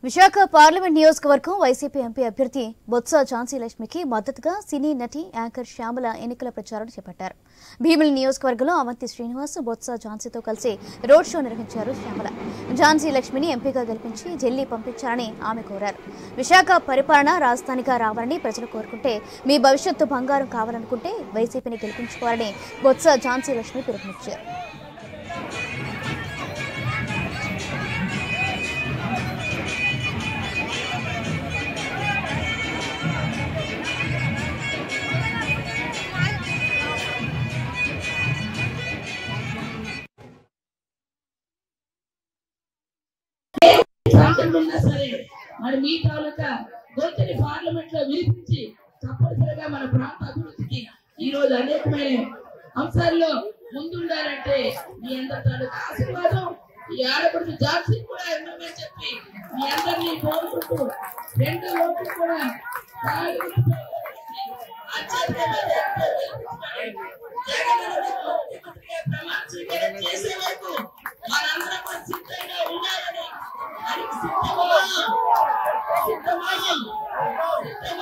Visakha parliament నియోజకవర్గం YCP MP అభ్యర్థి బొత్స ఝాన్సీ లక్ష్మికి మద్దతుగా సినీ నటి యాంకర్ శ్యామల ఎన్నికల ప్రచారం చేపట్టారు. భీమిలి నియోజకవర్గంలో అవంతి శ్రీనివాస్ బొత్స ఝాన్సీతో కలిసి రోడ్ షో నిర్వహించారు. శ్యామల ఝాన్సీ లక్ష్మిని ఎంపీగా గెలిపించి ఢిల్లీ పంపించాలని ఆమె కోరారు. విశాఖ పరిపాలన రాజధానిగా రావాలని ప్రజలు కోరుకుంటే, మీ భవిష్యత్తు బంగారం కావాలనుకుంటే వైసీపీని గెలిపించుకోవాలని బొత్స ఝాన్సీ లక్ష్మి పిలుపునిచ్చారు. మరి మీ తాలూకా గొంతుని పార్లమెంట్ లో వినిపించి తప్పనిసరిగా మన ప్రాంత అభివృద్ధికి ఈ రోజు అనేకమైన అంశాల్లో ముందుండాలంటే మీ అందరి తాలూకా ఆశీర్వాదం ఈ ఆడపడుచు ఝాన్సీ కూడా ఇవ్వమని చెప్పి మీ అందరినీ కోరుకుంటూ 2 ఓట్లు కూడా ప్రమాణ స్వీకారం చేసే